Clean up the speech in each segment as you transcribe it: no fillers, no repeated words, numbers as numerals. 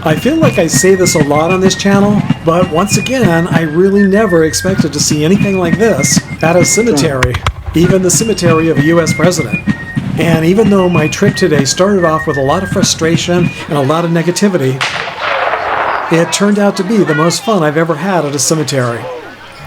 I feel like I say this a lot on this channel, but once again, I really never expected to see anything like this at a cemetery, even the cemetery of a US president. And even though my trip today started off with a lot of frustration and a lot of negativity, it turned out to be the most fun I've ever had at a cemetery.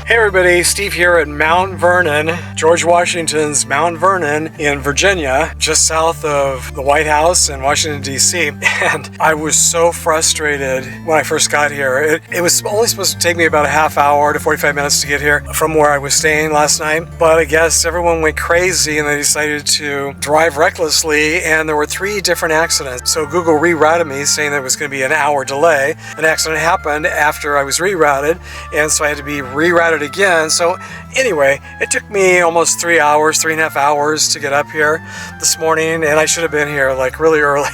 Hey everybody, Steve here at Mount Vernon, George Washington's Mount Vernon in Virginia, just south of the White House in Washington, D.C. And I was so frustrated when I first got here. It was only supposed to take me about a half hour to 45 minutes to get here from where I was staying last night. But I guess everyone went crazy and they decided to drive recklessly, and there were 3 different accidents. So Google rerouted me saying there was going to be an hour delay. An accident happened after I was rerouted, and so I had to be rerouted again. So anyway, it took me almost 3.5 hours to get up here this morning, and I should have been here like really early.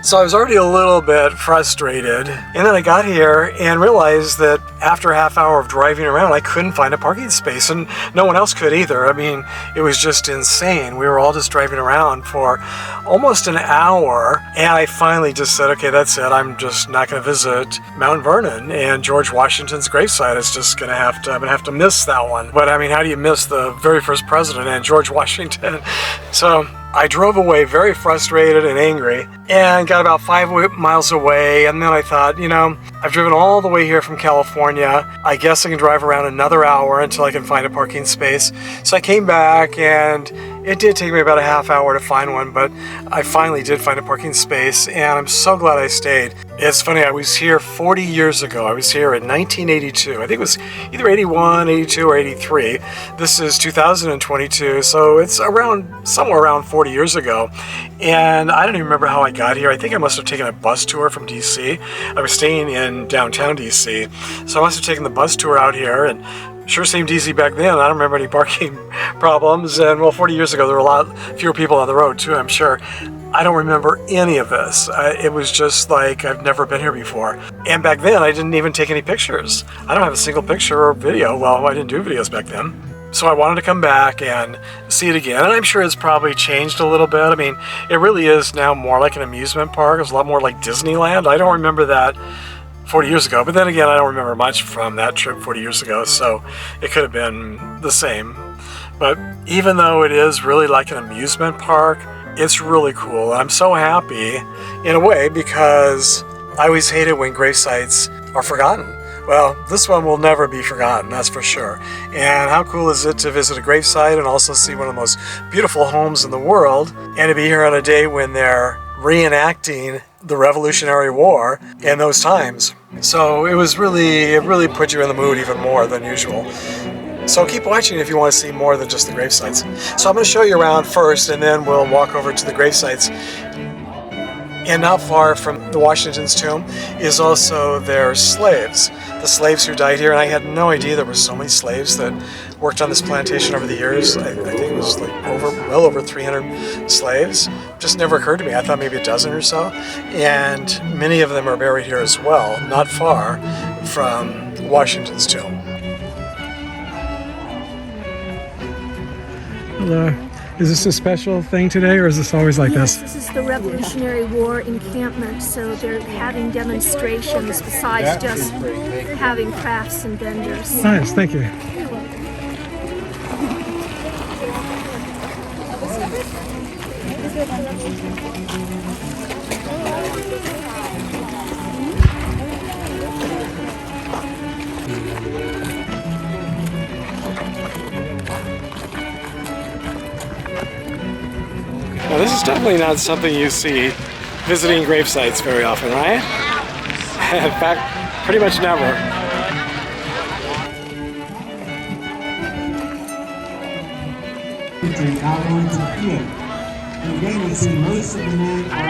So I was already a little bit frustrated, and then I got here and realized that after a half hour of driving around, I couldn't find a parking space, and no one else could either. I mean, it was just insane. We were all just driving around for almost an hour, and I finally just said, okay, that's it. I'm just not going to visit Mount Vernon, and George Washington's gravesite is just going to have to miss that one. But I mean, how do you miss the very first president and George Washington? So I drove away very frustrated and angry and got about 5 miles away, and then I thought, you know, I've driven all the way here from California. I guess I can drive around another hour until I can find a parking space. So I came back, and it did take me about a half hour to find one, but I finally did find a parking space, and I'm so glad I stayed. It's funny, I was here 40 years ago. I was here in 1982. I think it was either 81, 82, or 83. This is 2022, so it's somewhere around 40 years ago. And I don't even remember how I got here. I think I must have taken a bus tour from DC. I was staying in downtown DC, so I must have taken the bus tour out here, and sure seemed easy back then. I don't remember any parking problems, and well, 40 years ago there were a lot fewer people on the road too, I'm sure. I don't remember any of this. It was just like I've never been here before. And back then I didn't even take any pictures. I don't have a single picture or video. Well, I didn't do videos back then. So I wanted to come back and see it again, and I'm sure it's probably changed a little bit. I mean, it really is now more like an amusement park. It's a lot more like Disneyland. I don't remember that 40 years ago, but then again, I don't remember much from that trip 40 years ago, so it could have been the same. But even though it is really like an amusement park, it's really cool. I'm so happy in a way, because I always hate it when gravesites are forgotten. Well, this one will never be forgotten, that's for sure. And how cool is it to visit a gravesite and also see one of the most beautiful homes in the world, and to be here on a day when they're reenacting the Revolutionary War in those times. So it really put you in the mood even more than usual. So keep watching if you want to see more than just the gravesites. So I'm going to show you around first, and then we'll walk over to the gravesites. And not far from the Washington's tomb is also their slaves, the slaves who died here. And I had no idea there were so many slaves that worked on this plantation over the years. I think it was like well over 300 slaves. Just never occurred to me. I thought maybe a dozen or so. And many of them are buried here as well, not far from Washington's tomb. Hello. Is this a special thing today, or is this always like this? Yes, this is the Revolutionary War encampment, so they're having demonstrations besides just having crafts and vendors. Nice, thank you. Now, this is definitely not something you see visiting gravesites very often, right? In fact, pretty much never. Again, you see most of the men are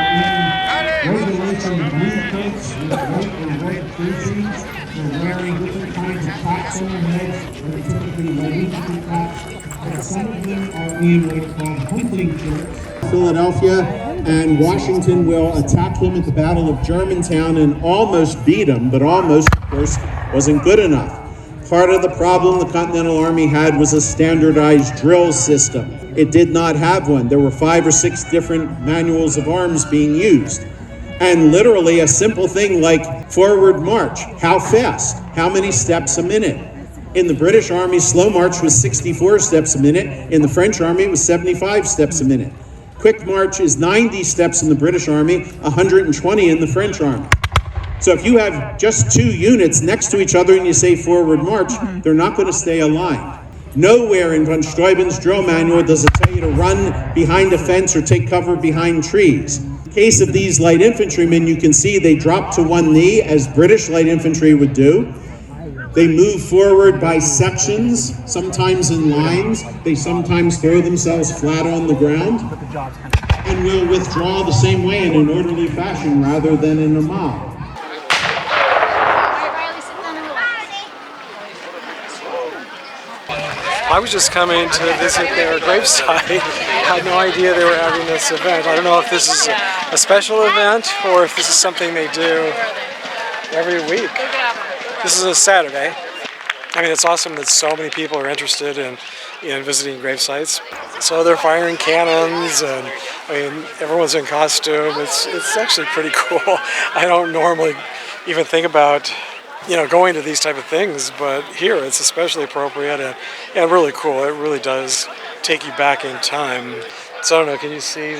in regulation blue coats with white or red piercings. They're wearing different kinds of caps on their heads. They're typically Norwegian caps. But some of them are in what are called hunting shirts. Philadelphia, and Washington will attack them at the Battle of Germantown and almost beat them, but almost, of course, wasn't good enough. Part of the problem the Continental Army had was a standardized drill system. It did not have one. There were 5 or 6 different manuals of arms being used. And literally a simple thing like forward march. How fast? How many steps a minute? In the British Army, slow march was 64 steps a minute. In the French Army, it was 75 steps a minute. Quick march is 90 steps in the British Army, 120 in the French Army. So if you have just two units next to each other and you say forward march, they're not going to stay aligned. Nowhere in von Steuben's drill manual does it tell you to run behind a fence or take cover behind trees. In case of these light infantrymen, you can see they drop to one knee as British light infantry would do. They move forward by sections, sometimes in lines. They sometimes throw themselves flat on the ground and will withdraw the same way in an orderly fashion rather than in a mob. I was just coming to visit their gravesite. I had no idea they were having this event. I don't know if this is a special event or if this is something they do every week. This is a Saturday. I mean, it's awesome that so many people are interested in visiting gravesites. So they're firing cannons, and I mean, everyone's in costume. It's actually pretty cool. I don't normally even think about going to these type of things, but here it's especially appropriate and really cool. It really does take you back in time. So I don't know, can you see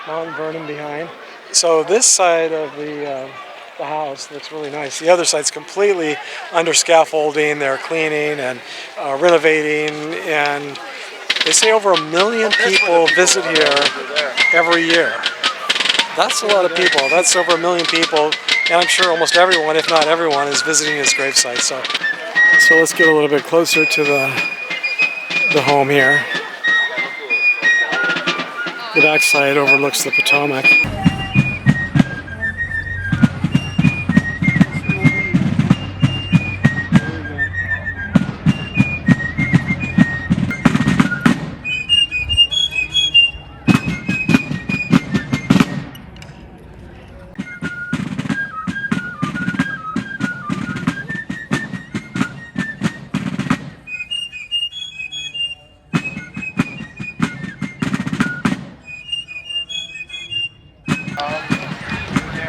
Mount Vernon behind? So this side of the house looks really nice. The other side's completely under scaffolding. They're cleaning and renovating, and they say over 1 million people visit here every year. That's a lot of people. That's over 1 million people, and I'm sure almost everyone, if not everyone, is visiting this gravesite. So let's get a little bit closer to the home here. The backside overlooks the Potomac.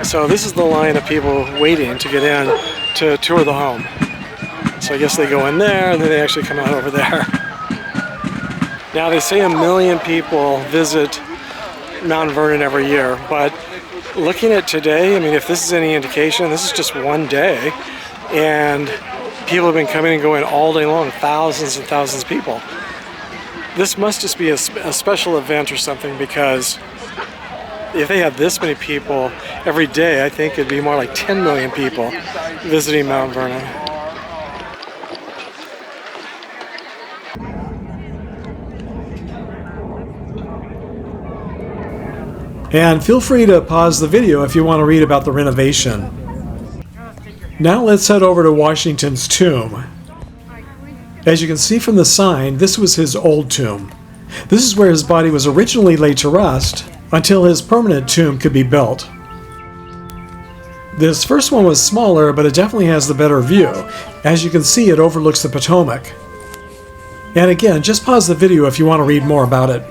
So this is the line of people waiting to get in to tour the home. So I guess they go in there and then they actually come out over there. Now they say 1 million people visit Mount Vernon every year, but looking at today, I mean, if this is any indication, this is just one day, and people have been coming and going all day long, thousands and thousands of people. This must just be a special event or something, because if they had this many people every day, I think it'd be more like 10 million people visiting Mount Vernon. And feel free to pause the video if you want to read about the renovation. Now let's head over to Washington's tomb. As you can see from the sign, this was his old tomb. This is where his body was originally laid to rest until his permanent tomb could be built. This first one was smaller, but it definitely has the better view. As you can see, it overlooks the Potomac. And again, just pause the video if you want to read more about it.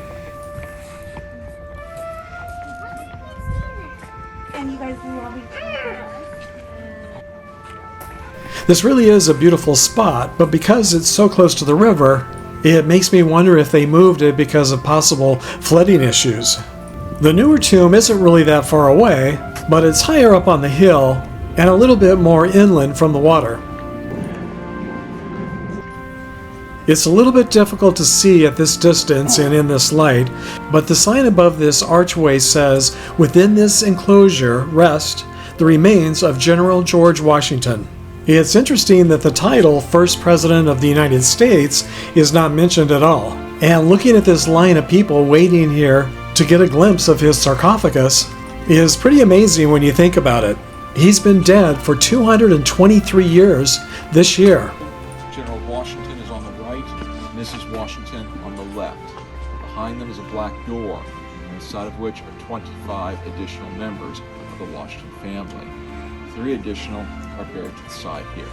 This really is a beautiful spot, but because it's so close to the river, it makes me wonder if they moved it because of possible flooding issues. The newer tomb isn't really that far away, but it's higher up on the hill and a little bit more inland from the water. It's a little bit difficult to see at this distance and in this light, but the sign above this archway says, "Within this enclosure rest the remains of General George Washington." It's interesting that the title, First President of the United States, is not mentioned at all. And looking at this line of people waiting here to get a glimpse of his sarcophagus is pretty amazing when you think about it. He's been dead for 223 years this year. General Washington is on the right, Mrs. Washington on the left. Behind them is a black door, inside of which are 25 additional members of the Washington family. 3 additional are buried to the side here.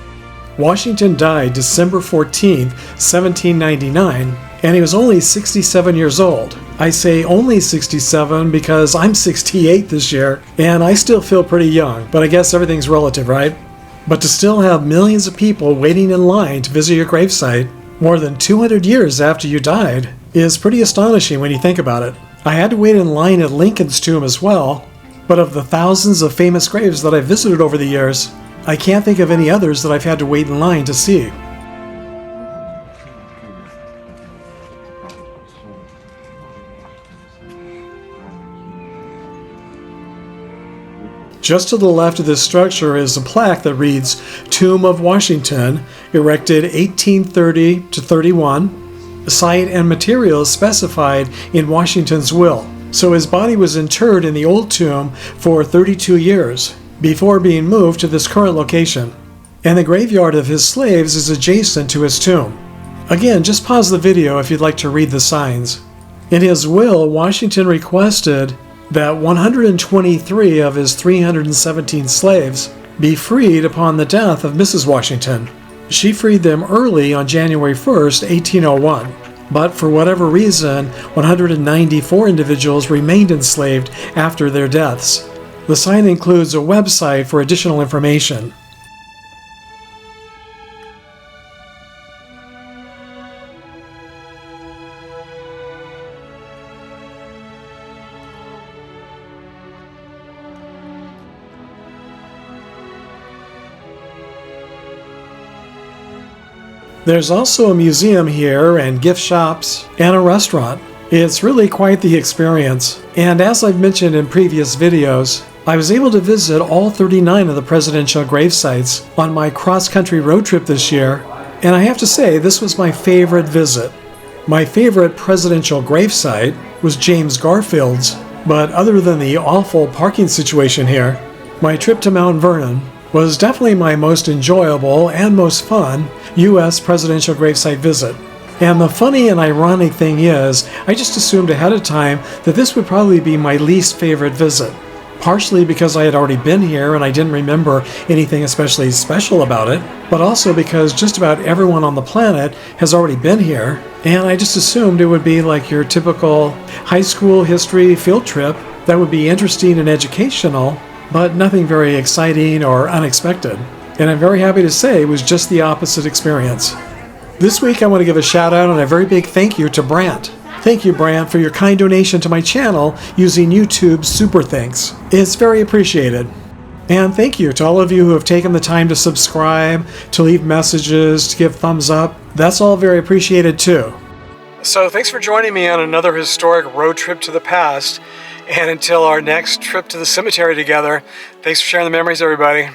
Washington died December 14, 1799, and he was only 67 years old. I say only 67 because I'm 68 this year, and I still feel pretty young, but I guess everything's relative, right? But to still have millions of people waiting in line to visit your gravesite more than 200 years after you died is pretty astonishing when you think about it. I had to wait in line at Lincoln's tomb as well, but of the thousands of famous graves that I've visited over the years, I can't think of any others that I've had to wait in line to see. Just to the left of this structure is a plaque that reads, Tomb of Washington, erected 1830 to 31. Site and materials specified in Washington's will. So his body was interred in the old tomb for 32 years before being moved to this current location. And the graveyard of his slaves is adjacent to his tomb. Again, just pause the video if you'd like to read the signs. In his will, Washington requested that 123 of his 317 slaves be freed upon the death of Mrs. Washington. She freed them early on January 1st, 1801, but for whatever reason, 194 individuals remained enslaved after their deaths. The sign includes a website for additional information. There's also a museum here and gift shops and a restaurant. It's really quite the experience. And as I've mentioned in previous videos, I was able to visit all 39 of the presidential grave sites on my cross-country road trip this year, and I have to say this was my favorite visit. My favorite presidential grave site was James Garfield's, but other than the awful parking situation here, my trip to Mount Vernon was definitely my most enjoyable and most fun U.S. presidential gravesite visit. And the funny and ironic thing is, I just assumed ahead of time that this would probably be my least favorite visit. Partially because I had already been here and I didn't remember anything especially special about it, but also because just about everyone on the planet has already been here, and I just assumed it would be like your typical high school history field trip that would be interesting and educational, but nothing very exciting or unexpected. And I'm very happy to say it was just the opposite experience. This week I want to give a shout out and a very big thank you to Brant. Thank you, Brant, for your kind donation to my channel using YouTube's Super Thanks. It's very appreciated. And thank you to all of you who have taken the time to subscribe, to leave messages, to give thumbs up. That's all very appreciated too. So thanks for joining me on another historic road trip to the past. And until our next trip to the cemetery together, thanks for sharing the memories, everybody.